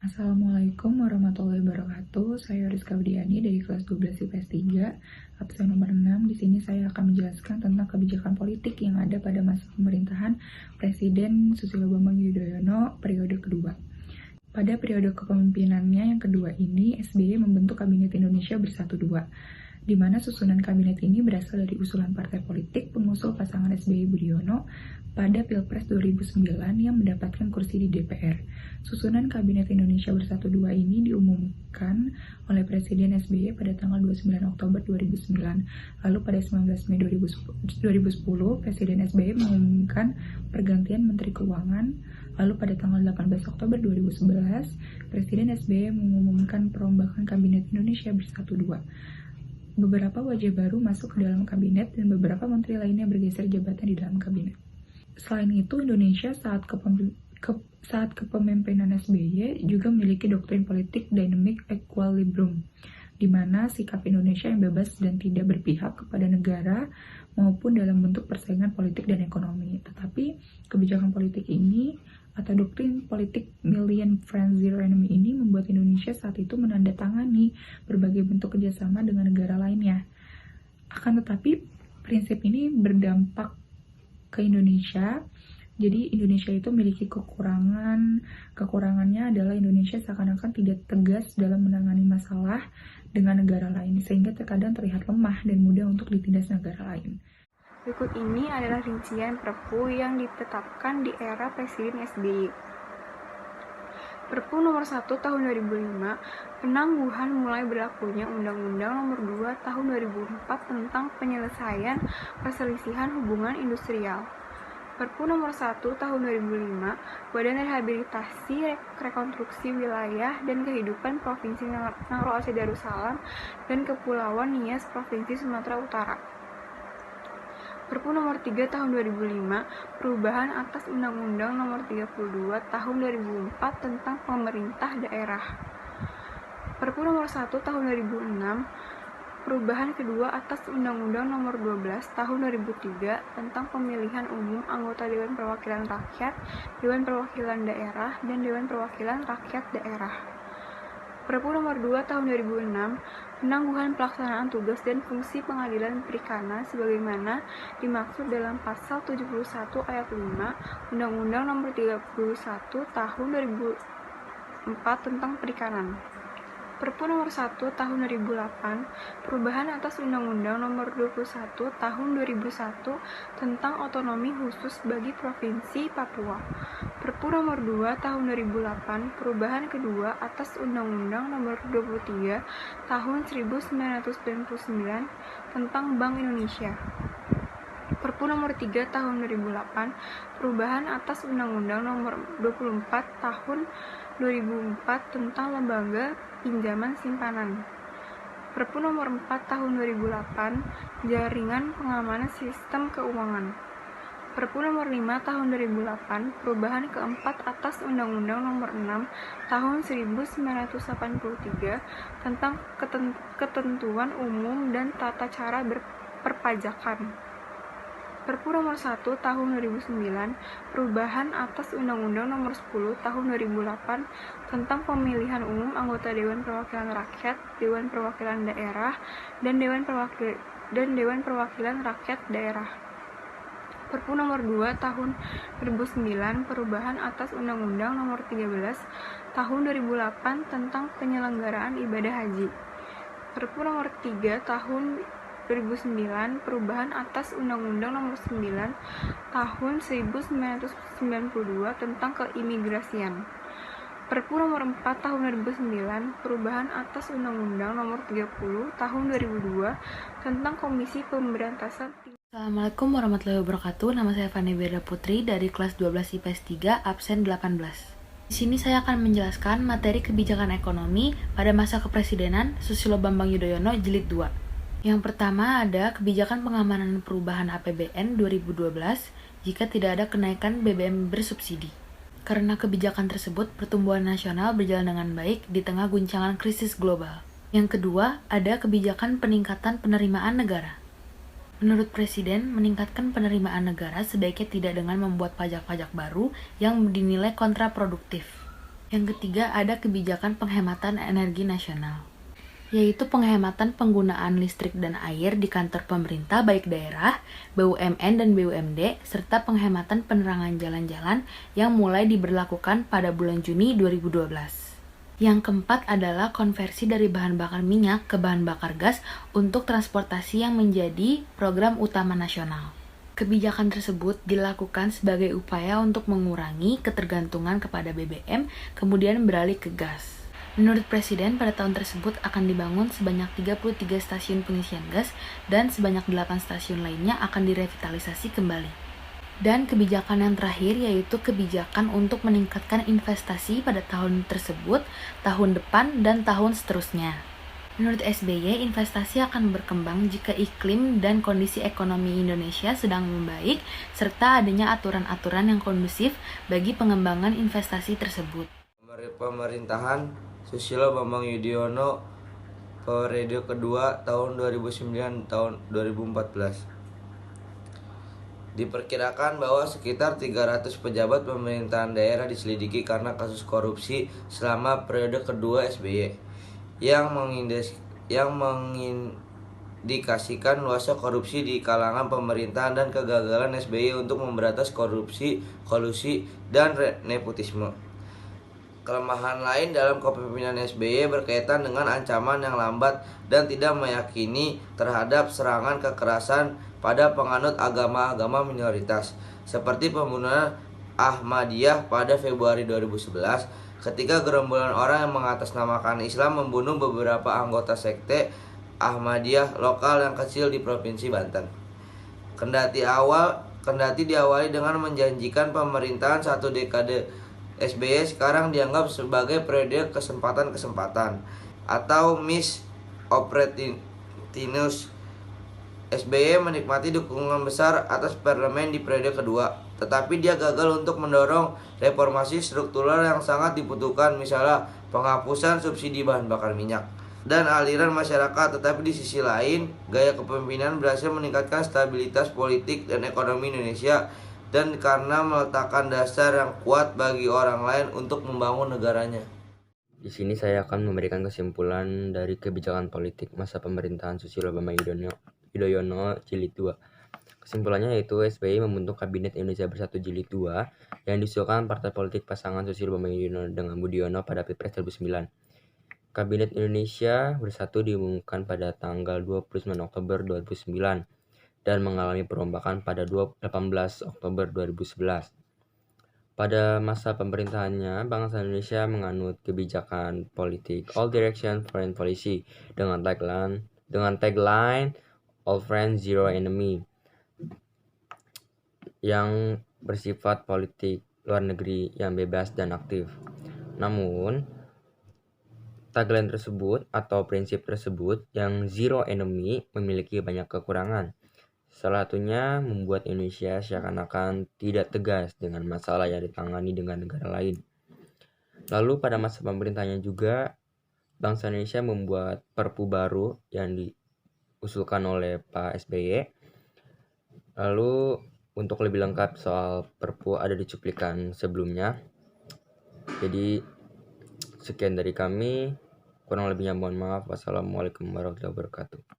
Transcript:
Assalamualaikum warahmatullahi wabarakatuh. Saya Rizka Widiani dari kelas 12 IPS 3, absen nomor 6. Di sini saya akan menjelaskan tentang kebijakan politik yang ada pada masa pemerintahan Presiden Susilo Bambang Yudhoyono periode kedua. Pada periode kepemimpinannya yang kedua ini, SBY membentuk Kabinet Indonesia Bersatu II, di mana susunan kabinet ini berasal dari usulan partai politik pengusul pasangan SBY Budiono pada Pilpres 2009 yang mendapatkan kursi di DPR. Susunan Kabinet Indonesia Bersatu II ini diumumkan oleh Presiden SBY pada tanggal 29 Oktober 2009. Lalu pada 19 Mei 2010, Presiden SBY mengumumkan pergantian Menteri Keuangan. Lalu pada tanggal 18 Oktober 2011, Presiden SBY mengumumkan perombakan Kabinet Indonesia Bersatu II. Beberapa wajah baru masuk ke dalam kabinet dan beberapa menteri lainnya bergeser jabatan di dalam kabinet. Selain itu, Indonesia saat kepemimpinan SBY juga memiliki doktrin politik dynamic equilibrium, di mana sikap Indonesia yang bebas dan tidak berpihak kepada negara maupun dalam bentuk persaingan politik dan ekonomi. Tetapi kebijakan politik ini atau doktrin politik Million Friends Zero Enemy ini membuat Indonesia saat itu menandatangani berbagai bentuk kerjasama dengan negara lainnya. Akan tetapi prinsip ini berdampak ke Indonesia. Jadi Indonesia itu memiliki kekurangan. Kekurangannya adalah Indonesia seakan-akan tidak tegas dalam menangani masalah dengan negara lain, sehingga terkadang terlihat lemah dan mudah untuk ditindas negara lain. Berikut ini adalah rincian Perpu yang ditetapkan di era Presiden SBY. Perpu nomor 1 tahun 2005, penangguhan mulai berlakunya Undang-Undang nomor 2 tahun 2004 tentang penyelesaian perselisihan hubungan industrial. Perpu nomor 1 tahun 2005, Badan Rehabilitasi Rekonstruksi Wilayah dan Kehidupan Provinsi Nangro Aceh Darussalam dan Kepulauan Nias Provinsi Sumatera Utara. Perpu nomor 3 tahun 2005, perubahan atas Undang-Undang nomor 32 tahun 2004 tentang pemerintah daerah. Perpu nomor 1 tahun 2006, perubahan kedua atas Undang-Undang nomor 12 tahun 2003 tentang pemilihan umum anggota Dewan Perwakilan Rakyat, Dewan Perwakilan Daerah, dan Dewan Perwakilan Rakyat Daerah. Perpu nomor 2 tahun 2006, penangguhan pelaksanaan tugas dan fungsi pengadilan perikanan sebagaimana dimaksud dalam pasal 71 ayat 5 Undang-Undang nomor 31 tahun 2004 tentang perikanan. Perpu nomor 1 tahun 2008, perubahan atas Undang-Undang nomor 21 tahun 2001 tentang otonomi khusus bagi Provinsi Papua. Perpu nomor 2 tahun 2008, perubahan kedua atas Undang-Undang nomor 23 tahun 1999 tentang Bank Indonesia. Perpu nomor 3 tahun 2008, perubahan atas Undang-Undang nomor 24 tahun 2004 tentang lembaga pinjaman simpanan. Perpu nomor 4 tahun 2008, jaringan pengamanan sistem keuangan. Perpu nomor 5 tahun 2008, perubahan keempat atas Undang-Undang nomor 6 tahun 1983 tentang ketentuan umum dan tata cara perpajakan. Perpu nomor 1 tahun 2009, perubahan atas Undang-Undang nomor 10 tahun 2008 tentang pemilihan umum anggota Dewan Perwakilan Rakyat, Dewan Perwakilan Daerah, dan Dewan Perwakilan Rakyat Daerah. Perpu nomor 2 tahun 2009, perubahan atas Undang-Undang nomor 13 tahun 2008 tentang penyelenggaraan ibadah haji. Perpu nomor 3 tahun 2009, perubahan atas Undang-Undang nomor 9 tahun 1992 tentang keimigrasian. Perpu nomor 4 tahun 2009, perubahan atas Undang-Undang nomor 30 tahun 2002 tentang Komisi Pemberantasan. Assalamualaikum warahmatullahi wabarakatuh. Nama saya Fani Berda Putri dari kelas 12 IPS 3, absen 18. Di sini saya akan menjelaskan materi kebijakan ekonomi pada masa kepresidenan Susilo Bambang Yudhoyono jilid 2. Yang pertama ada kebijakan pengamanan perubahan APBN 2012 jika tidak ada kenaikan BBM bersubsidi. Karena kebijakan tersebut, pertumbuhan nasional berjalan dengan baik di tengah guncangan krisis global. Yang kedua, ada kebijakan peningkatan penerimaan negara. Menurut Presiden, meningkatkan penerimaan negara sebaiknya tidak dengan membuat pajak-pajak baru yang dinilai kontraproduktif. Yang ketiga ada kebijakan penghematan energi nasional, yaitu penghematan penggunaan listrik dan air di kantor pemerintah baik daerah, BUMN dan BUMD, serta penghematan penerangan jalan-jalan yang mulai diberlakukan pada bulan Juni 2012. Yang keempat adalah konversi dari bahan bakar minyak ke bahan bakar gas untuk transportasi yang menjadi program utama nasional. Kebijakan tersebut dilakukan sebagai upaya untuk mengurangi ketergantungan kepada BBM, kemudian beralih ke gas. Menurut Presiden, pada tahun tersebut akan dibangun sebanyak 33 stasiun pengisian gas dan sebanyak 8 stasiun lainnya akan direvitalisasi kembali. Dan kebijakan yang terakhir yaitu kebijakan untuk meningkatkan investasi pada tahun tersebut, tahun depan, dan tahun seterusnya. Menurut SBY, investasi akan berkembang jika iklim dan kondisi ekonomi Indonesia sedang membaik, serta adanya aturan-aturan yang kondusif bagi pengembangan investasi tersebut. Pemerintahan Susilo Bambang Yudhoyono periode kedua tahun 2009-tahun 2014. Diperkirakan bahwa sekitar 300 pejabat pemerintahan daerah diselidiki karena kasus korupsi selama periode kedua SBY. Yang mengindikasikan luasnya korupsi di kalangan pemerintahan dan kegagalan SBY untuk memberantas korupsi, kolusi, dan nepotisme. Kelemahan lain dalam kepemimpinan SBY berkaitan dengan ancaman yang lambat dan tidak meyakini terhadap serangan kekerasan pada penganut agama-agama minoritas, seperti pembunuhan Ahmadiyah pada Februari 2011, ketika gerombolan orang yang mengatasnamakan Islam membunuh beberapa anggota sekte Ahmadiyah lokal yang kecil di Provinsi Banten. Kendati diawali dengan menjanjikan pemerintahan satu dekade, SBY sekarang dianggap sebagai periode kesempatan-kesempatan atau Miss Opportunities. SBY menikmati dukungan besar atas parlemen di periode kedua, tetapi dia gagal untuk mendorong reformasi struktural yang sangat dibutuhkan, misalnya penghapusan subsidi bahan bakar minyak dan aliran masyarakat. Tetapi di sisi lain, gaya kepemimpinan berhasil meningkatkan stabilitas politik dan ekonomi Indonesia dan karena meletakkan dasar yang kuat bagi orang lain untuk membangun negaranya. Di sini saya akan memberikan kesimpulan dari kebijakan politik masa pemerintahan Susilo Bambang Yudhoyono Jilid 2. Kesimpulannya yaitu SBY membentuk Kabinet Indonesia Bersatu Jilid 2 yang diusulkan partai politik pasangan Susilo Bambang Yudhoyono dengan Budiono pada Pilpres 2009. Kabinet Indonesia Bersatu diumumkan pada tanggal 29 Oktober 2009 dan mengalami perombakan pada 18 Oktober 2011. Pada masa pemerintahannya, bangsa Indonesia menganut kebijakan politik All Direction Foreign Policy dengan tagline All Friends Zero Enemy yang bersifat politik luar negeri yang bebas dan aktif. Namun, tagline tersebut atau prinsip tersebut yang zero enemy memiliki banyak kekurangan. Salah satunya membuat Indonesia seakan-akan tidak tegas dengan masalah yang ditangani dengan negara lain. Lalu pada masa pemerintahannya juga, bangsa Indonesia membuat Perpu baru yang diusulkan oleh Pak SBY. Lalu untuk lebih lengkap soal Perpu ada di cuplikan sebelumnya. Jadi sekian dari kami, kurang lebihnya mohon maaf. Wassalamualaikum warahmatullahi wabarakatuh.